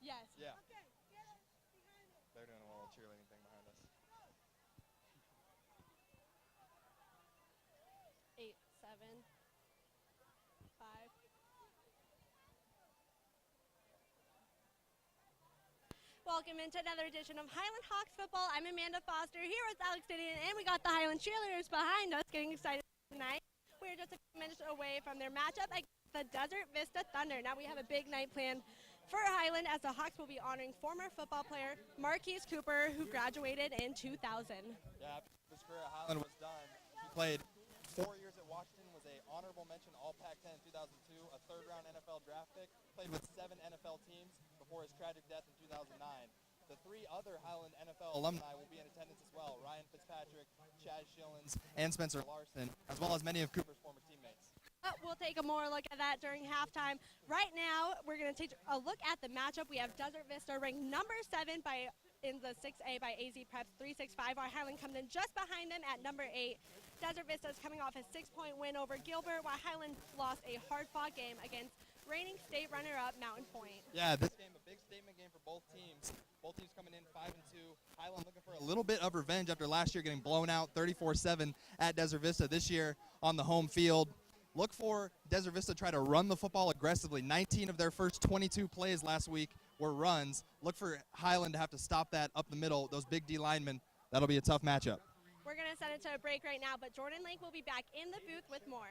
Yes. Yeah. They're doing a little cheerleading thing behind us. 8, 7, 5. Welcome into another edition of Highland Hawks football. I'm Amanda Foster here with Alex Didion, and we got the Highland cheerleaders behind us getting excited tonight. We're just a few minutes away from their matchup against the Desert Vista Thunder. Now we have a big night planned for Highland as the Hawks will be honoring former football player Marquise Cooper, who graduated in 2000. Yeah, after his career at Highland was done, he played 4 years at Washington, was a honorable mention All-Pac-10 in 2002, a third-round NFL draft pick, played with 7 NFL teams before his tragic death in 2009. The 3 other Highland NFL alumni will be in attendance as well: Ryan Fitzpatrick, Chaz Schillens, and Spencer Larson, as well as many of Cooper's former teammates. We'll take a more look at that during halftime. Right now, we're going to take a look at the matchup. We have Desert Vista ranked number 7 in the 6A by AZ Preps 365. Our Highland comes in just behind them at number 8. Desert Vista is coming off a 6-point win over Gilbert, while Highland lost a hard-fought game against reigning state runner-up Mountain Point. Yeah, this game, a big statement game for both teams. Both teams coming in 5-2. Highland looking for a little bit of revenge after last year getting blown out 34-7 at Desert Vista. This year on the home field, look for Desert Vista to try to run the football aggressively. 19 of their first 22 plays last week were runs. Look for Highland to have to stop that up the middle. Those big D linemen, that'll be a tough matchup. We're going to send it to a break right now, but Jordan Lake will be back in the booth with more.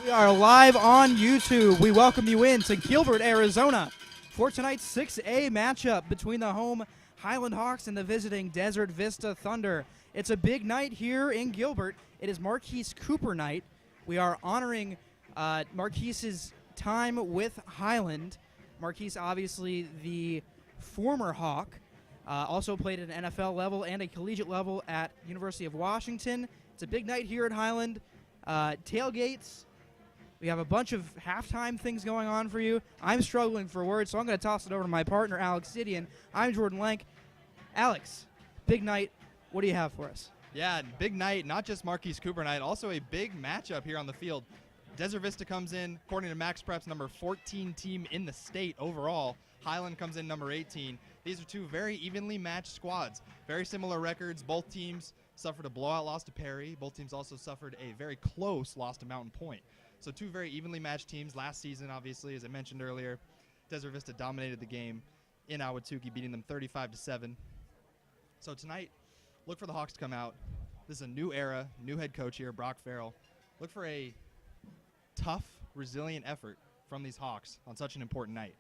We are live on YouTube. We welcome you in to Gilbert, Arizona for tonight's 6A matchup between the home Highland Hawks and the visiting Desert Vista Thunder. It's a big night here in Gilbert. It is Marquise Cooper night. We are honoring Marquise's time with Highland. Marquise, obviously the former Hawk, also played at an NFL level and a collegiate level at University of Washington. It's a big night here at Highland. Tailgates. We have a bunch of halftime things going on for you. I'm struggling for words, so I'm going to toss it over to my partner, Alex Didion. I'm Jordan Lank. Alex, big night. What do you have for us? Yeah, big night, not just Marquise Cooper night, also a big matchup here on the field. Desert Vista comes in, according to Max Preps, number 14 team in the state overall. Highland comes in number 18. These are two very evenly matched squads. Very similar records. Both teams suffered a blowout loss to Perry. Both teams also suffered a very close loss to Mountain Point. So two very evenly matched teams last season, obviously, as I mentioned earlier. Desert Vista dominated the game in Ahwatukee, beating them 35-7. So tonight, look for the Hawks to come out. This is a new era, new head coach here, Brock Farrell. Look for a tough, resilient effort from these Hawks on such an important night.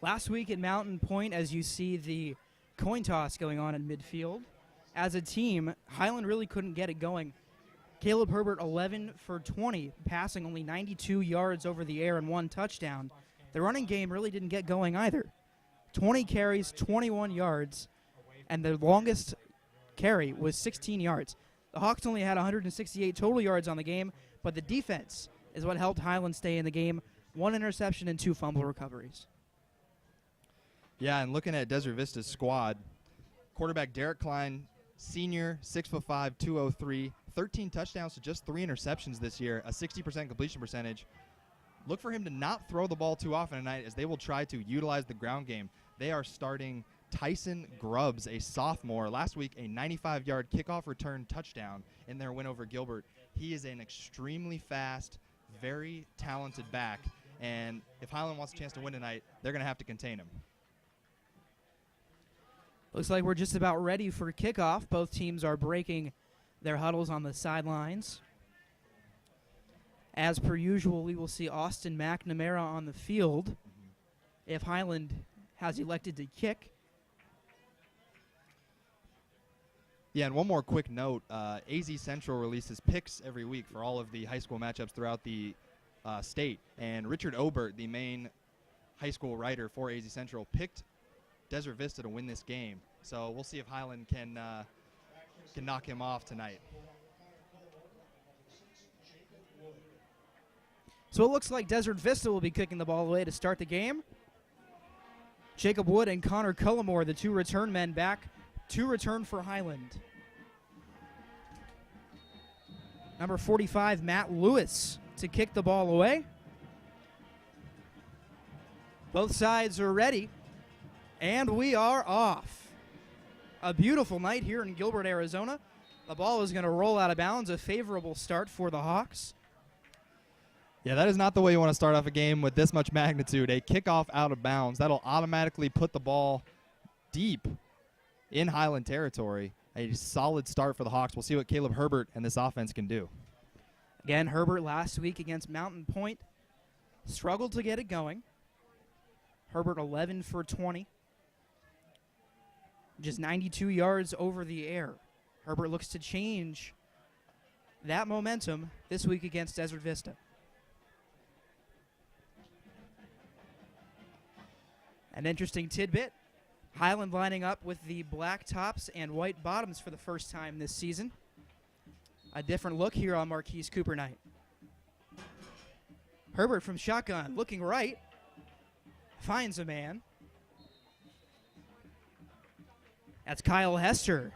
Last week at Mountain Point, as you see the coin toss going on in midfield, as a team, Highland really couldn't get it going. Caleb Herbert, 11 for 20, passing only 92 yards over the air and 1 touchdown. The running game really didn't get going either. 20 carries, 21 yards, and the longest carry was 16 yards. The Hawks only had 168 total yards on the game, but the defense is what helped Highland stay in the game. 1 interception and 2 fumble recoveries. Yeah, and looking at Desert Vista's squad, quarterback Derek Klein, senior, 6'5", 203, 13 touchdowns to just 3 interceptions this year, a 60% completion percentage. Look for him to not throw the ball too often tonight, as they will try to utilize the ground game. They are starting Tyson Grubbs, a sophomore, last week a 95-yard kickoff return touchdown in their win over Gilbert. He is an extremely fast, very talented back, and if Highland wants a chance to win tonight, they're going to have to contain him. Looks like we're just about ready for kickoff. Both teams are breaking their huddles on the sidelines. As per usual, we will see Austin McNamara on the field if Highland has elected to kick. Yeah, and one more quick note. AZ Central releases picks every week for all of the high school matchups throughout the state. And Richard Obert, the main high school writer for AZ Central, picked Desert Vista to win this game. So we'll see if Highland can knock him off tonight. So it looks like Desert Vista will be kicking the ball away to start the game. Jacob Wood and Connor Cullimore, the 2 return men, back to return for Highland. Number 45, Matt Lewis, to kick the ball away. Both sides are ready, and we are off. A beautiful night here in Gilbert, Arizona. The ball is going to roll out of bounds, a favorable start for the Hawks. Yeah, that is not the way you want to start off a game with this much magnitude. A kickoff out of bounds, that'll automatically put the ball deep in Highland territory. A solid start for the Hawks. We'll see what Caleb Herbert and this offense can do. Again, Herbert last week against Mountain Point struggled to get it going. Herbert 11 for 20. Just 92 yards over the air. Herbert looks to change that momentum this week against Desert Vista. An interesting tidbit, Highland lining up with the black tops and white bottoms for the first time this season. A different look here on Marquise Cooper night. Herbert from shotgun, looking right, finds a man. That's Kyle Hester.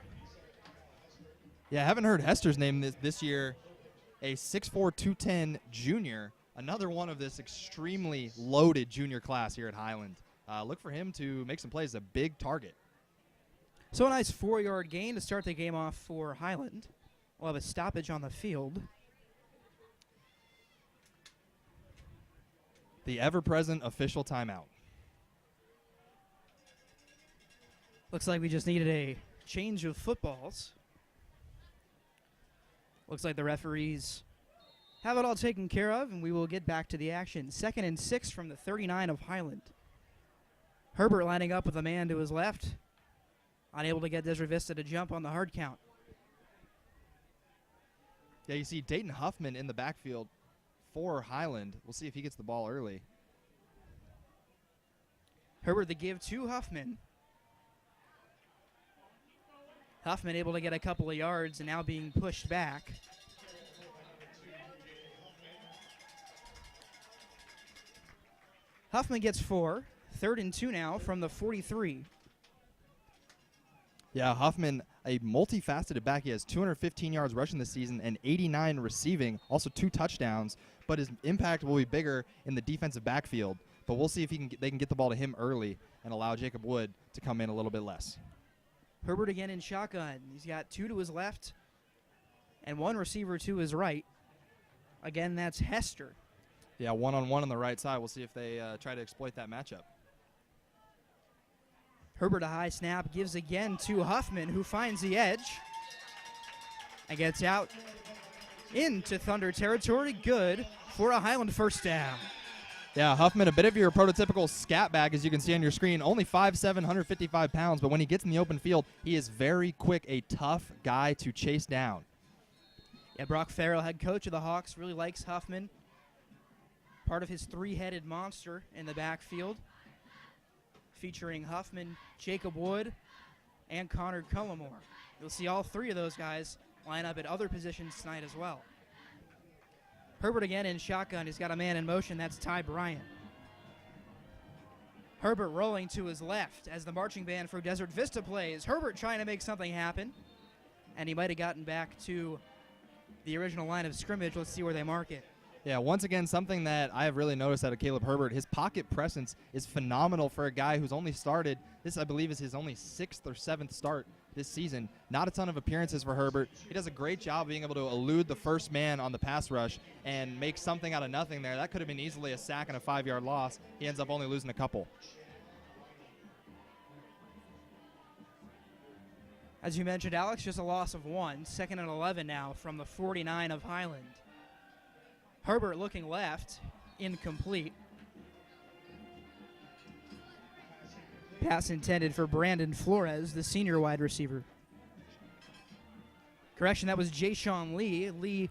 Yeah, I haven't heard Hester's name this year. A 6'4", 210 junior, another one of this extremely loaded junior class here at Highland. Look for him to make some plays, a big target. So a nice 4-yard gain to start the game off for Highland. We'll have a stoppage on the field. The ever-present official timeout. Looks like we just needed a change of footballs. Looks like the referees have it all taken care of, and we will get back to the action. 2nd and 6 from the 39 of Highland. Herbert lining up with a man to his left, unable to get Desert Vista to jump on the hard count. Yeah, you see Dayton Huffman in the backfield for Highland. We'll see if he gets the ball early. Herbert the give to Huffman. Huffman able to get a couple of yards and now being pushed back. Huffman gets 4. 3rd and 2 now from the 43. Yeah, Huffman, a multifaceted back. He has 215 yards rushing this season and 89 receiving, also 2 touchdowns. But his impact will be bigger in the defensive backfield. But we'll see if they can get the ball to him early and allow Jacob Wood to come in a little bit less. Herbert again in shotgun. He's got 2 to his left and 1 receiver to his right. Again, that's Hester. Yeah, one-on-one on the right side. We'll see if they try to exploit that matchup. Herbert a high snap, gives again to Huffman, who finds the edge and gets out into Thunder territory. Good for a Highland first down. Yeah, Huffman, a bit of your prototypical scat bag, as you can see on your screen. Only 5'7", 155 pounds, but when he gets in the open field, he is very quick, a tough guy to chase down. Yeah, Brock Farrell, head coach of the Hawks, really likes Huffman. Part of his three-headed monster in the backfield, featuring Huffman, Jacob Wood, and Connor Cullimore. You'll see all three of those guys line up at other positions tonight as well. Herbert again in shotgun. He's got a man in motion. That's Ty Bryant. Herbert rolling to his left as the marching band for Desert Vista plays. Herbert trying to make something happen, and he might have gotten back to the original line of scrimmage. Let's see where they mark it. Yeah, once again, something that I have really noticed out of Caleb Herbert, his pocket presence is phenomenal for a guy who's only started. This, I believe, is his only 6th or 7th start this season. Not a ton of appearances for Herbert. He does a great job being able to elude the first man on the pass rush and make something out of nothing there. That could have been easily a sack and a 5-yard loss. He ends up only losing a couple. As you mentioned, Alex, just a loss of 1. 2nd and 11 now from the 49 of Highland. Herbert looking left, incomplete. Pass intended for Brandon Flores, the senior wide receiver. Correction, that was Jay-Sean Lee. Lee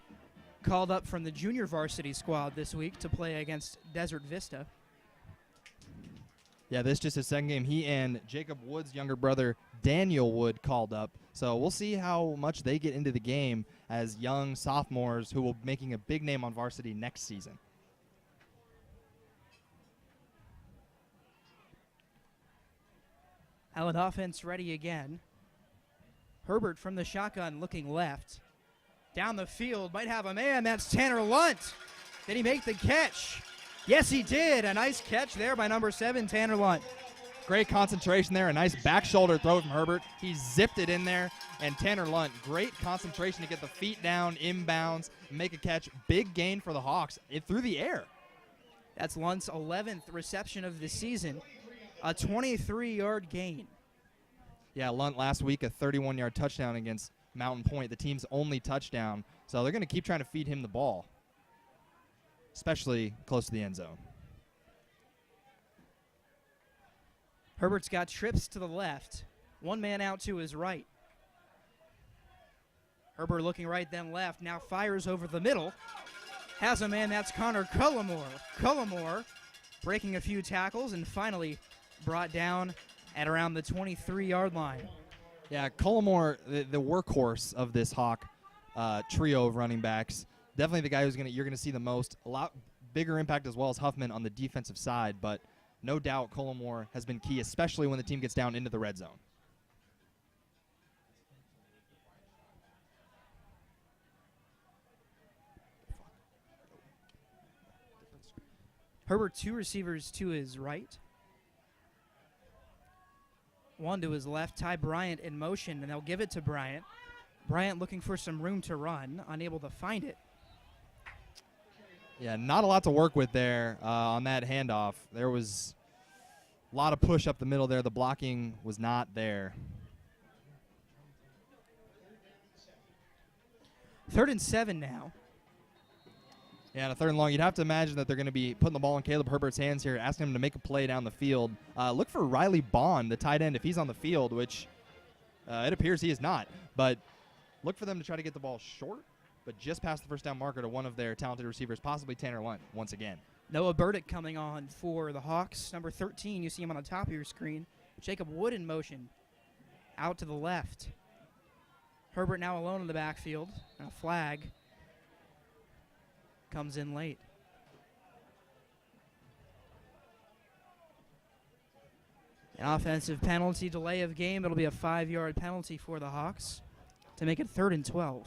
called up from the junior varsity squad this week to play against Desert Vista. Yeah, this is just his second game. He and Jacob Wood's younger brother, Daniel Wood, called up. So we'll see how much they get into the game as young sophomores who will be making a big name on varsity next season. Highland offense ready again. Herbert from the shotgun looking left. Down the field, might have a man. That's Tanner Lunt. Did he make the catch? Yes, he did. A nice catch there by number 7, Tanner Lunt. Great concentration there. A nice back shoulder throw from Herbert. He zipped it in there. And Tanner Lunt, great concentration to get the feet down, inbounds, make a catch. Big gain for the Hawks through the air. That's Lunt's 11th reception of the season. A 23-yard gain. Yeah, Lunt last week, a 31-yard touchdown against Mountain Point, the team's only touchdown. So they're going to keep trying to feed him the ball, especially close to the end zone. Herbert's got trips to the left. One man out to his right. Herbert looking right, then left. Now fires over the middle. Has a man, that's Connor Cullimore. Cullimore breaking a few tackles and finally brought down at around the 23-yard line. Yeah, Cullimore, the workhorse of this Hawk trio of running backs. Definitely the guy you're gonna see the most. A lot bigger impact as well as Huffman on the defensive side, but no doubt Cullimore has been key, especially when the team gets down into the red zone. Herbert, 2 receivers to his right. 1 to his left. Ty Bryant in motion, and they'll give it to Bryant. Bryant looking for some room to run, unable to find it. Yeah, not a lot to work with there on that handoff. There was a lot of push up the middle there. The blocking was not there. 3rd and 7 now. Yeah, and a 3rd and long. You'd have to imagine that they're going to be putting the ball in Caleb Herbert's hands here, asking him to make a play down the field. Look for Riley Bond, the tight end, if he's on the field, which it appears he is not. But look for them to try to get the ball short, but just past the first down marker to one of their talented receivers, possibly Tanner Lunt once again. Noah Burdick coming on for the Hawks. Number 13, you see him on the top of your screen. Jacob Wood in motion. Out to the left. Herbert now alone in the backfield. A flag comes in late. An offensive penalty, delay of game. It'll be a 5-yard penalty for the Hawks to make it 3rd and 12.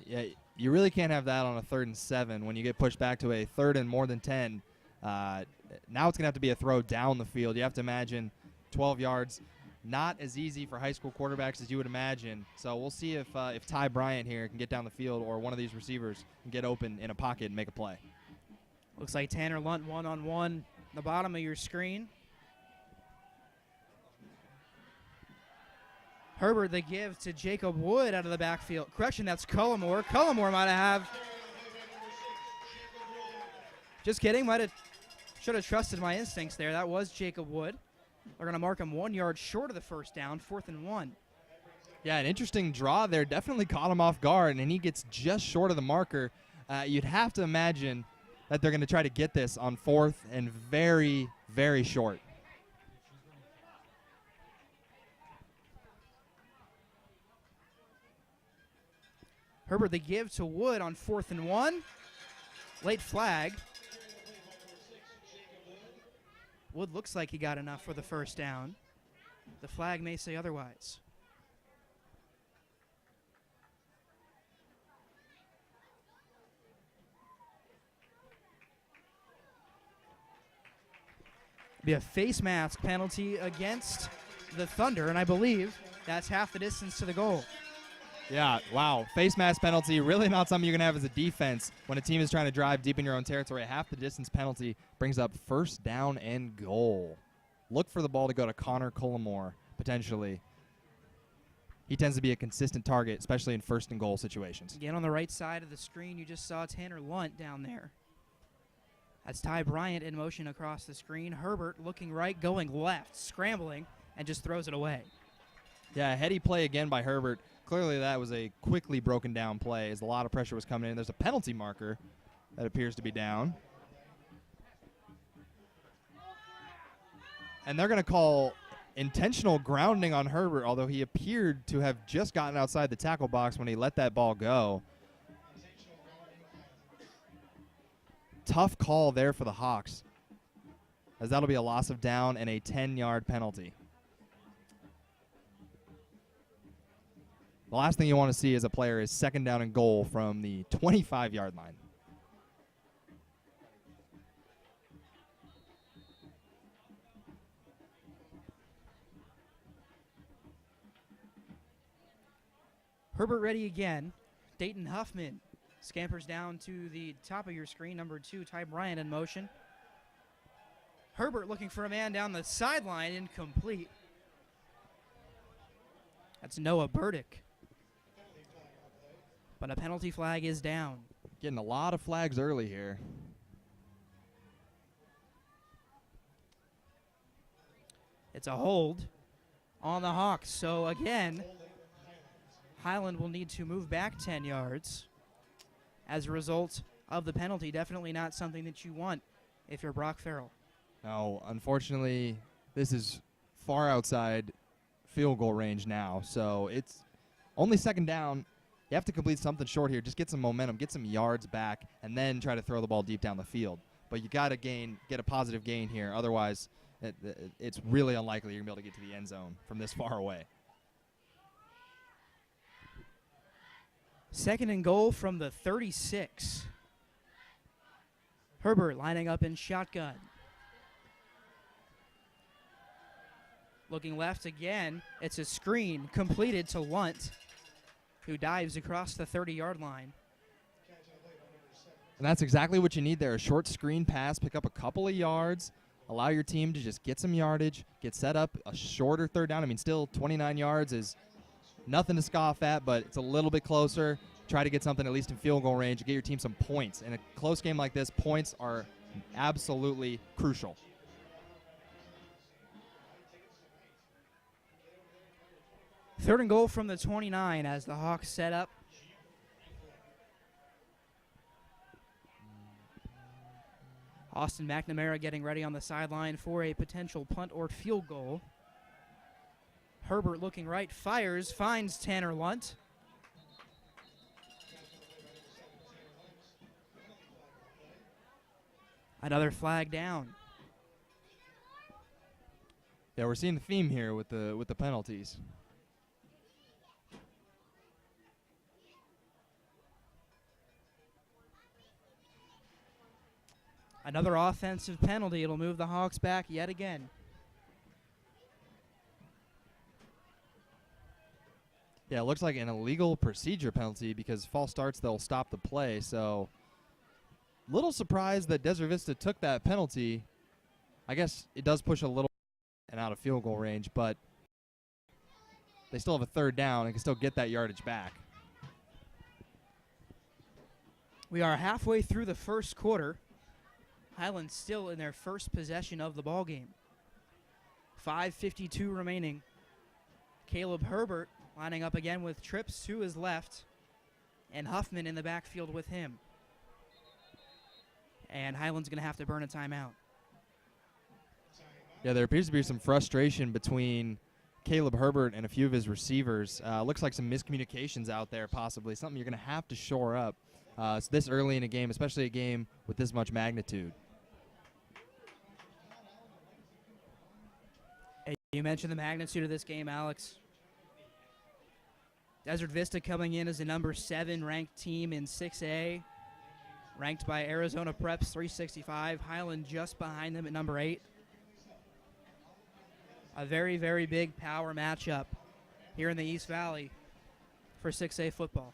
Yeah, you really can't have that on a 3rd and 7 when you get pushed back to a 3rd and more than 10. Now it's going to have to be a throw down the field. You have to imagine 12 yards. Not as easy for high school quarterbacks as you would imagine. So we'll see if Ty Bryant here can get down the field or one of these receivers can get open in a pocket and make a play. Looks like Tanner Lunt one-on-one, the bottom of your screen. Herbert the give to Jacob Wood out of the backfield. Correction, that's Cullimore. Cullimore might have. Just kidding. Should have trusted my instincts there. That was Jacob Wood. They're going to mark him 1 yard short of the first down, 4th and 1. Yeah, an interesting draw there. Definitely caught him off guard, and he gets just short of the marker. You'd have to imagine that they're going to try to get this on 4th and very, very short. Herbert the give to Wood on 4th and 1. Late flag. Wood looks like he got enough for the first down. The flag may say otherwise. Be a face mask penalty against the Thunder, and I believe that's half the distance to the goal. Yeah, wow. Face mask penalty, really not something you're going to have as a defense when a team is trying to drive deep in your own territory. A half the distance penalty brings up first down and goal. Look for the ball to go to Connor Cullimore, potentially. He tends to be a consistent target, especially in first and goal situations. Again, on the right side of the screen, you just saw Tanner Lunt down there. That's Ty Bryant in motion across the screen. Herbert looking right, going left, scrambling, and just throws it away. Yeah, heady play again by Herbert. Clearly that was a quickly broken down play as a lot of pressure was coming in. There's a penalty marker that appears to be down. And they're going to call intentional grounding on Herbert, although he appeared to have just gotten outside the tackle box when he let that ball go. Tough call there for the Hawks, as that'll be a loss of down and a 10-yard penalty. The last thing you want to see as a player is second down and goal from the 25-yard line. Herbert ready again. Dayton Huffman scampers down to the top of your screen. Number 2, Ty Bryant in motion. Herbert looking for a man down the sideline, incomplete. That's Noah Burdick. But a penalty flag is down. Getting a lot of flags early here. It's a hold on the Hawks. So again, Highland will need to move back 10 yards as a result of the penalty. Definitely not something that you want if you're Brock Farrell. No, unfortunately, this is far outside field goal range now. So it's only second down. You have to complete something short here. Just get some momentum, get some yards back, and then try to throw the ball deep down the field. But you got to get a positive gain here. Otherwise, it's really unlikely you're going to be able to get to the end zone from this far away. Second and goal from the 36. Herbert lining up in shotgun. Looking left again. It's a screen completed to Lunt, who dives across the 30-yard line. And that's exactly what you need there. A short screen pass, pick up a couple of yards, allow your team to just get some yardage, get set up a shorter third down. I mean, still 29 yards is nothing to scoff at, but it's a little bit closer. Try to get something at least in field goal range, get your team some points. In a close game like this, points are absolutely crucial. Third and goal from the 29 as the Hawks set up. Austin McNamara getting ready on the sideline for a potential punt or field goal. Herbert looking right, fires, finds Tanner Lunt. Another flag down. Yeah, we're seeing the theme here with the penalties. Another offensive penalty. It'll move the Hawks back yet again. Yeah, it looks like an illegal procedure penalty because false starts, they'll stop the play. So little surprised that Desert Vista took that penalty. I guess it does push a little and out of field goal range, but they still have a third down and can still get that yardage back. We are halfway through the first quarter. Highland still in their first possession of the ball game. 5:52 remaining. Caleb Herbert lining up again with Trips to his left and Huffman in the backfield with him. And Highland's going to have to burn a timeout. Yeah, there appears to be some frustration between Caleb Herbert and a few of his receivers. Looks like some miscommunications out there, possibly. Something you're going to have to shore up. It's this early in a game, especially a game with this much magnitude. Hey, you mentioned the magnitude of this game, Alex. Desert Vista coming in as the number 7 ranked team in 6A, ranked by Arizona Preps 365. Highland just behind them at number 8. A very, very big power matchup here in the East Valley for 6A football.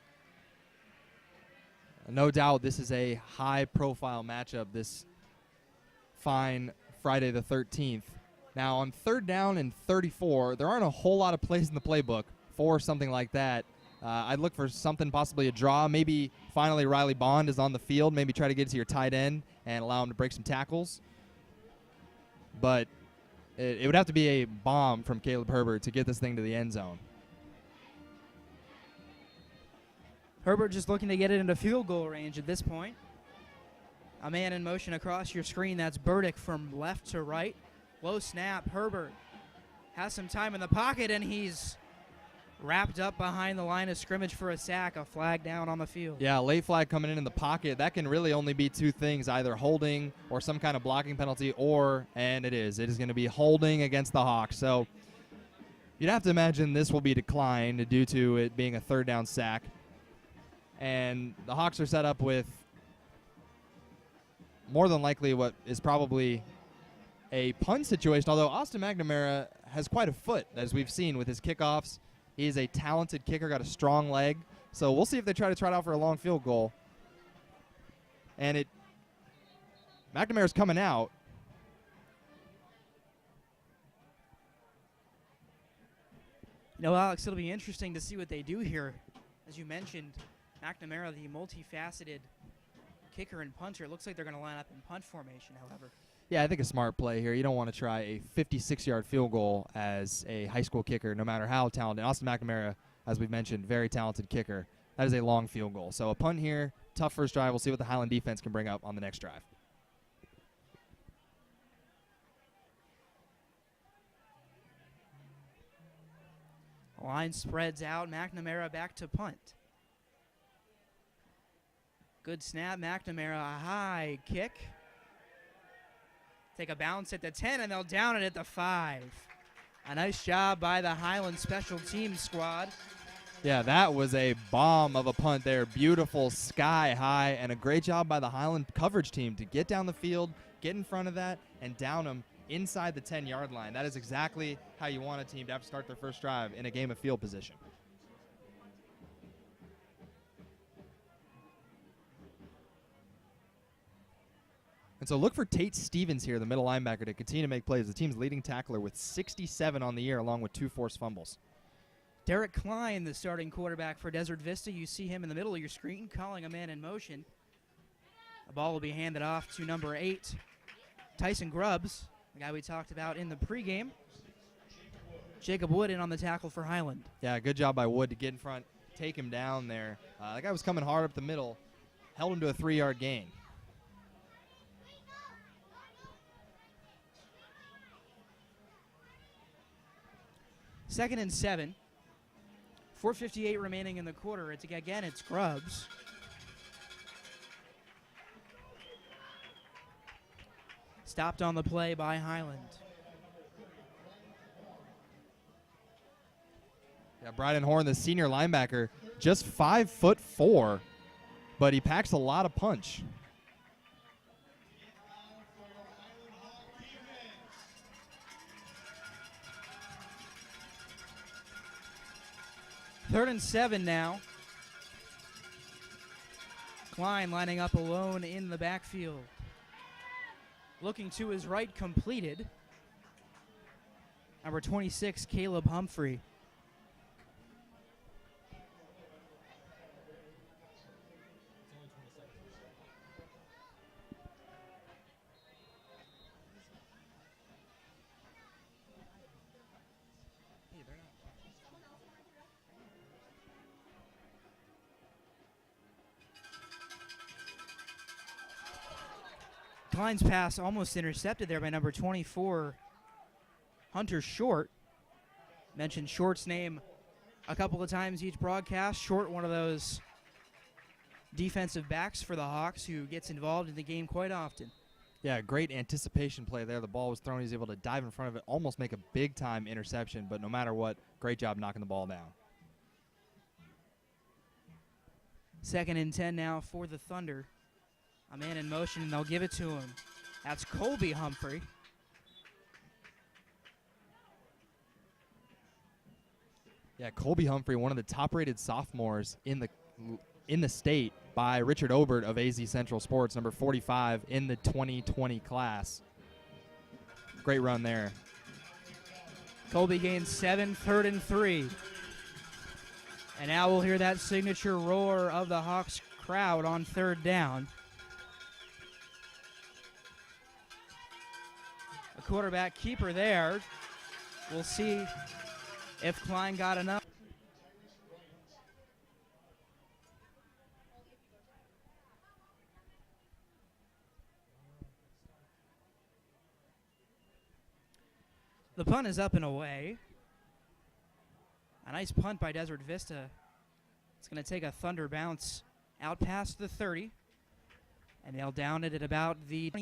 No doubt this is a high-profile matchup this fine Friday the 13th. Now, on 3rd down and 34, there aren't a whole lot of plays in the playbook for something like that. I'd look for something, possibly a draw. Maybe finally Riley Bond is on the field. Maybe try to get to your tight end and allow him to break some tackles. But it would have to be a bomb from Caleb Herbert to get this thing to the end zone. Herbert just looking to get it into field goal range at this point. A man in motion across your screen. That's Burdick from left to right. Low snap. Herbert has some time in the pocket, and he's wrapped up behind the line of scrimmage for a sack. A flag down on the field. Yeah, late flag coming in the pocket. That can really only be two things, either holding or some kind of blocking penalty, and it is going to be holding against the Hawks. So you'd have to imagine this will be declined due to it being a 3rd down sack. And the Hawks are set up with more than likely what is probably a punt situation, although Austin McNamara has quite a foot, as we've seen with his kickoffs. He is a talented kicker, got a strong leg. So we'll see if they try to trot out for a long field goal. And McNamara's coming out. You know, Alex, it'll be interesting to see what they do here. As you mentioned, McNamara, the multifaceted kicker and punter. It looks like they're going to line up in punt formation, however. Yeah, I think a smart play here. You don't want to try a 56-yard field goal as a high school kicker, no matter how talented. Austin McNamara, as we've mentioned, very talented kicker. That is a long field goal. So a punt here, tough first drive. We'll see what the Highland defense can bring up on the next drive. Line spreads out. McNamara back to punt. Good snap. McNamara, a high kick. Take a bounce at the 10, and they'll down it at the 5. A nice job by the Highland special teams squad. Yeah, that was a bomb of a punt there. Beautiful, sky high, and a great job by the Highland coverage team to get down the field, get in front of that, and down them inside the 10-yard line. That is exactly how you want a team to have to start their first drive in a game of field position. And so look for Tate Stevens here, the middle linebacker, to continue to make plays. The team's leading tackler with 67 on the year, along with 2 forced fumbles. Derek Klein, the starting quarterback for Desert Vista. You see him in the middle of your screen calling a man in motion. The ball will be handed off to number 8, Tyson Grubbs, the guy we talked about in the pregame. Jacob Wood in on the tackle for Highland. Yeah, good job by Wood to get in front, take him down there. That guy was coming hard up the middle, held him to a 3-yard gain. Second and 7. 4:58 remaining in the quarter. It's Grubbs. Stopped on the play by Highland. Yeah, Bryden Horn, the senior linebacker, just 5'4", but he packs a lot of punch. Third and 7 now. Klein lining up alone in the backfield. Looking to his right, completed. Number 26, Caleb Humphrey. Klein's pass almost intercepted there by number 24, Hunter Short. Mentioned Short's name a couple of times each broadcast. Short, one of those defensive backs for the Hawks who gets involved in the game quite often. Yeah, great anticipation play there. The ball was thrown. He's able to dive in front of it, almost make a big-time interception, but no matter what, great job knocking the ball down. 2nd and 10 now for the Thunder. A man in motion, and they'll give it to him. That's Colby Humphrey. Yeah, Colby Humphrey, one of the top-rated sophomores in the state by Richard Obert of AZ Central Sports, number 45 in the 2020 class. Great run there. Colby gains 7, 3rd and 3. And now we'll hear that signature roar of the Hawks crowd on 3rd down. A quarterback keeper there. We'll see if Klein got enough. The punt is up and away. A nice punt by Desert Vista. It's going to take a Thunder bounce out past the 30. And they'll down it at about the